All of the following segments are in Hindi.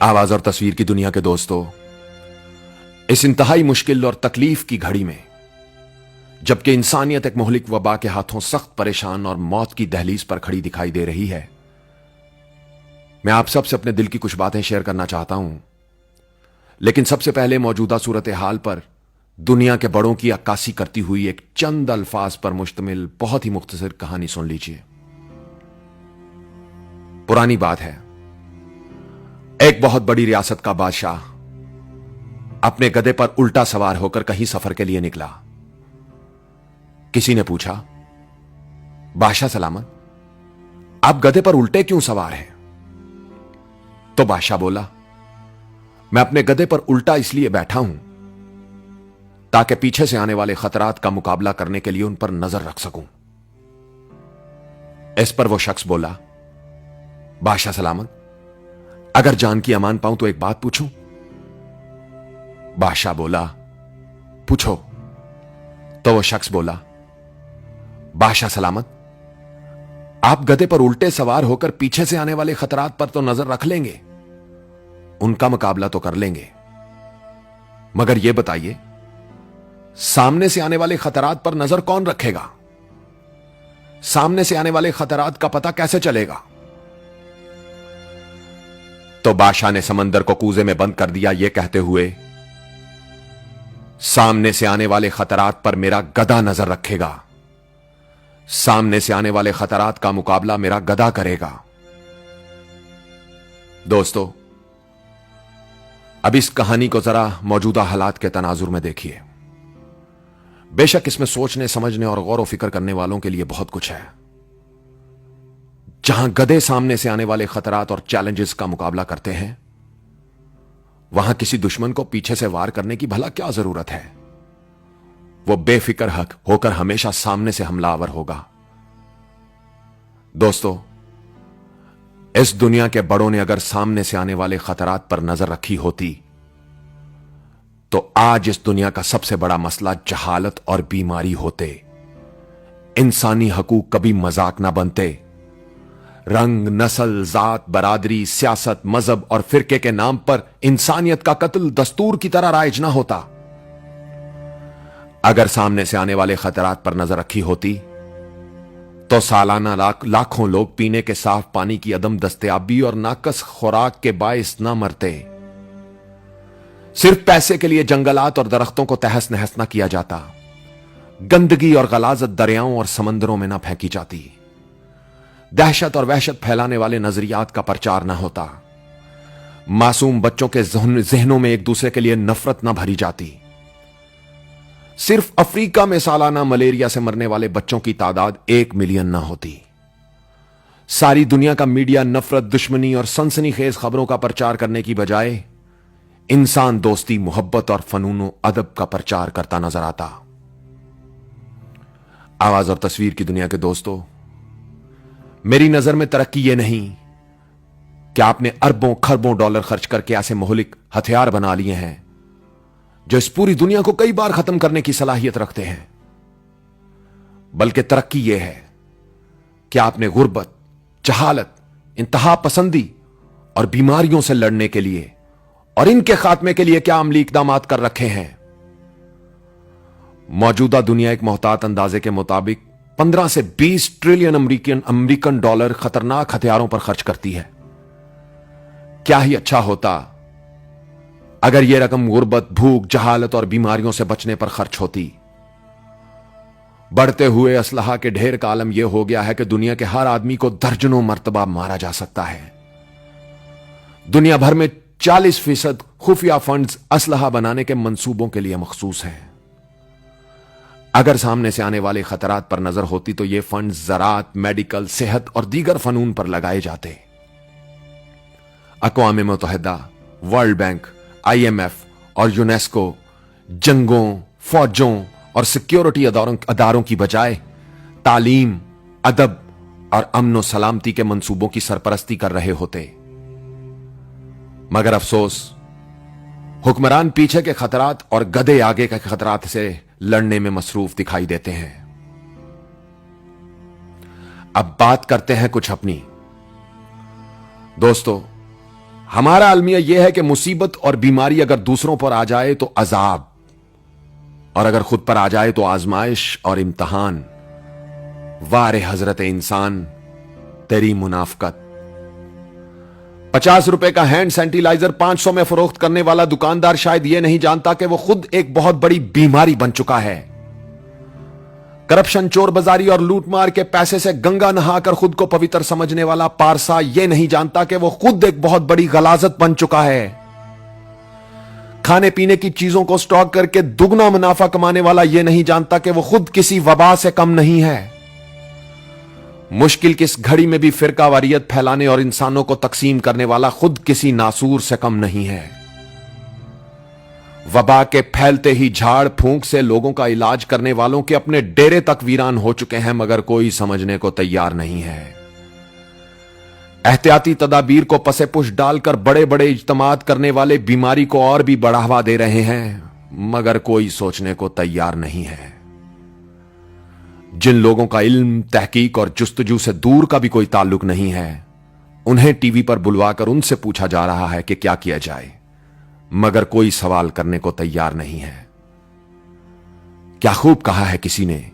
आवाज और तस्वीर की दुनिया के दोस्तों, इस इंतहाई मुश्किल और तकलीफ की घड़ी में जबकि इंसानियत एक मुहलिक वबा के हाथों सख्त परेशान और मौत की दहलीज पर खड़ी दिखाई दे रही है, मैं आप सबसे अपने दिल की कुछ बातें शेयर करना चाहता हूं। लेकिन सबसे पहले मौजूदा सूरत हाल पर दुनिया के बड़ों की अक्कासी करती हुई एक चंद अल्फाज पर मुश्तमिल बहुत ही मुख्तसर कहानी सुन लीजिए। पुरानी बात है, एक बहुत बड़ी रियासत का बादशाह अपने गधे पर उल्टा सवार होकर कहीं सफर के लिए निकला। किसी ने पूछा, बादशाह सलामत, आप गधे पर उल्टे क्यों सवार हैं? तो बादशाह बोला, मैं अपने गधे पर उल्टा इसलिए बैठा हूं ताकि पीछे से आने वाले खतरात का मुकाबला करने के लिए उन पर नजर रख सकूं। इस पर वो शख्स बोला, बादशाह सलामत, अगर जान की अमान पाऊं तो एक बात पूछूं? बादशाह बोला, पूछो। तो वो शख्स बोला, बादशाह सलामत, आप गधे पर उल्टे सवार होकर पीछे से आने वाले खतरात पर तो नजर रख लेंगे, उनका मुकाबला तो कर लेंगे, मगर यह बताइए, सामने से आने वाले खतरात पर नजर कौन रखेगा? सामने से आने वाले खतरात का पता कैसे चलेगा? तो बादशाह ने समंदर को कूजे में बंद कर दिया, यह कहते हुए, सामने से आने वाले खतरात पर मेरा गधा नजर रखेगा, सामने से आने वाले खतरात का मुकाबला मेरा गधा करेगा। दोस्तों, अब इस कहानी को जरा मौजूदा हालात के तनाजुर में देखिए। बेशक इसमें सोचने समझने और गौर व फिक्र करने वालों के लिए बहुत कुछ है। जहां गधे सामने से आने वाले खतरात और चैलेंजेस का मुकाबला करते हैं, वहां किसी दुश्मन को पीछे से वार करने की भला क्या जरूरत है? वो बेफिक्र हक होकर हमेशा सामने से हमलावर होगा। दोस्तों, इस दुनिया के बड़ों ने अगर सामने से आने वाले खतरात पर नजर रखी होती तो आज इस दुनिया का सबसे बड़ा मसला जहालत और बीमारी होते। इंसानी हकूक कभी मजाक ना बनते। रंग, नस्ल, जात, बरादरी, सियासत, मजहब और फिरके के नाम पर इंसानियत का कत्ल दस्तूर की तरह राइज ना होता। अगर सामने से आने वाले खतरात पर नजर रखी होती तो सालाना लाखों लोग पीने के साफ पानी की अदम दस्तयाबी और नाकस खुराक के बायस ना मरते। सिर्फ पैसे के लिए जंगलात और दरख्तों को तहस नहस ना किया जाता। गंदगी और गलाजत दरियाओं और समंदरों में ना फेंकी जाती। दहशत और वहशत फैलाने वाले नजरियात का प्रचार ना होता। मासूम बच्चों के जहनों में एक दूसरे के लिए नफरत ना भरी जाती। सिर्फ अफ्रीका में सालाना मलेरिया से मरने वाले बच्चों की तादाद 1 मिलियन ना होती। सारी दुनिया का मीडिया नफरत, दुश्मनी और सनसनीखेज खबरों का प्रचार करने की बजाय इंसान दोस्ती, मोहब्बत और फनून अदब का प्रचार करता नजर आता। आवाज और तस्वीर की दुनिया के दोस्तों, मेरी नजर में तरक्की यह नहीं कि आपने अरबों खरबों डॉलर खर्च करके ऐसे मोहलिक हथियार बना लिए हैं जो इस पूरी दुनिया को कई बार खत्म करने की सलाहियत रखते हैं, बल्कि तरक्की यह है कि आपने गुर्बत, जहालत, इंतहा पसंदी और बीमारियों से लड़ने के लिए और इनके खात्मे के लिए क्या अमली इकदामात कर रखे हैं। मौजूदा दुनिया एक मोहतात अंदाजे के मुताबिक 15 से 20 ट्रिलियन अमेरिकन डॉलर खतरनाक हथियारों पर खर्च करती है। क्या ही अच्छा होता अगर यह रकम गुर्बत, भूख, जहालत और बीमारियों से बचने पर खर्च होती। बढ़ते हुए असलहा के ढेर का आलम यह हो गया है कि दुनिया के हर आदमी को दर्जनों मर्तबा मारा जा सकता है। दुनिया भर में 40% खुफिया फंड्स असलहा बनाने के मंसूबों के लिए मखसूस हैं। अगर सामने से आने वाले खतरात पर नजर होती तो ये फंड्स ज़राअत, मेडिकल, सेहत और दीगर फनून पर लगाए जाते। अक़वाम मुत्तहिदा, वर्ल्ड बैंक, IMF और यूनेस्को जंगों, फौजों और सिक्योरिटी अदारों की बजाय तालीम, अदब और अमन व सलामती के मंसूबों की सरपरस्ती कर रहे होते। मगर अफसोस, हुक्मरान पीछे के खतरात और गधे आगे के खतरात से लड़ने में मसरूफ दिखाई देते हैं। अब बात करते हैं कुछ अपनी। दोस्तों, हमारा अलमिया यह है कि मुसीबत और बीमारी अगर दूसरों पर आ जाए तो अजाब, और अगर खुद पर आ जाए तो आजमाइश और इम्तहान। वारे हजरत इंसान तेरी मुनाफकत। 50 रुपए का हैंड सैनिटाइजर 500 में फरोख्त करने वाला दुकानदार शायद यह नहीं जानता कि वो खुद एक बहुत बड़ी बीमारी बन चुका है। करप्शन, चोर बाजारी और लूटमार के पैसे से गंगा नहाकर खुद को पवित्र समझने वाला पारसा यह नहीं जानता कि वो खुद एक बहुत बड़ी गलाजत बन चुका है। खाने पीने की चीजों को स्टॉक करके दुगना मुनाफा कमाने वाला यह नहीं जानता कि वो खुद किसी वबा से कम नहीं है। मुश्किल की इस घड़ी में भी फिरकावारियत फैलाने और इंसानों को तकसीम करने वाला खुद किसी नासूर से कम नहीं है। वबा के फैलते ही झाड़ फूंक से लोगों का इलाज करने वालों के अपने डेरे तक वीरान हो चुके हैं, मगर कोई समझने को तैयार नहीं है। एहतियाती तदाबीर को पसे पुश डालकर बड़े बड़े इज्तिमात करने वाले बीमारी को और भी बढ़ावा दे रहे हैं, मगर कोई सोचने को तैयार नहीं है। जिन लोगों का इल्म, तहकीक और जुस्तजू से दूर का भी कोई ताल्लुक नहीं है, उन्हें टीवी पर बुलवाकर उनसे पूछा जा रहा है कि क्या किया जाए, मगर कोई सवाल करने को तैयार नहीं है। क्या खूब कहा है किसी ने,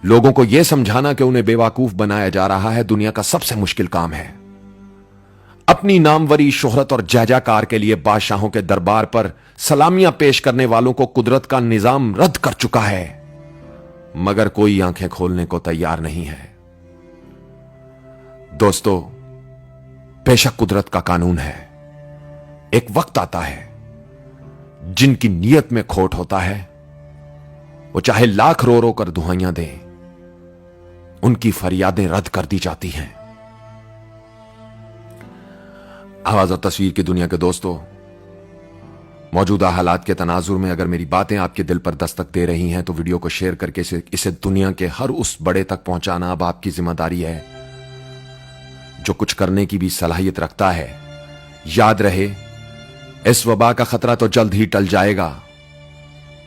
लोगों को यह समझाना कि उन्हें बेवकूफ बनाया जा रहा है दुनिया का सबसे मुश्किल काम है। अपनी नामवरी, शोहरत और जयजयकार के लिए बादशाहों के दरबार पर सलामियां पेश करने वालों को कुदरत का निजाम रद्द कर चुका है, मगर कोई आंखें खोलने को तैयार नहीं है। दोस्तों, बेशक कुदरत का कानून है, एक वक्त आता है जिनकी नीयत में खोट होता है, वो चाहे लाख रो रो कर दुहाइयां दें, उनकी फरियादें रद्द कर दी जाती हैं। आवाज और तस्वीर की दुनिया के दोस्तों, मौजूदा हालात के तनाजुर में अगर मेरी बातें आपके दिल पर दस्तक दे रही हैं तो वीडियो को शेयर करके इसे दुनिया के हर उस बड़े तक पहुंचाना अब आपकी जिम्मेदारी है जो कुछ करने की भी सलाहियत रखता है। याद रहे, इस वबा का खतरा तो जल्द ही टल जाएगा,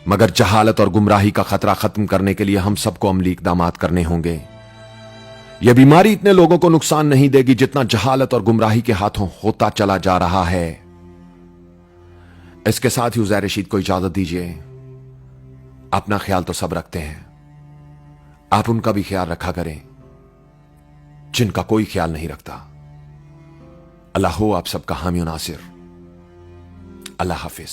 मगर जहालत और गुमराही का खतरा खत्म करने के लिए हम सबको अमली इकदामात करने होंगे। यह बीमारी इतने लोगों को नुकसान नहीं देगी जितना जहालत और गुमराही के हाथों होता चला जा रहा है। इसके साथ ही उज़ैर रशीद को इजाजत दीजिए। अपना ख्याल तो सब रखते हैं, आप उनका भी ख्याल रखा करें जिनका कोई ख्याल नहीं रखता। अल्लाह हो आप सबका हामी नासिर। अल्लाह हाफिज।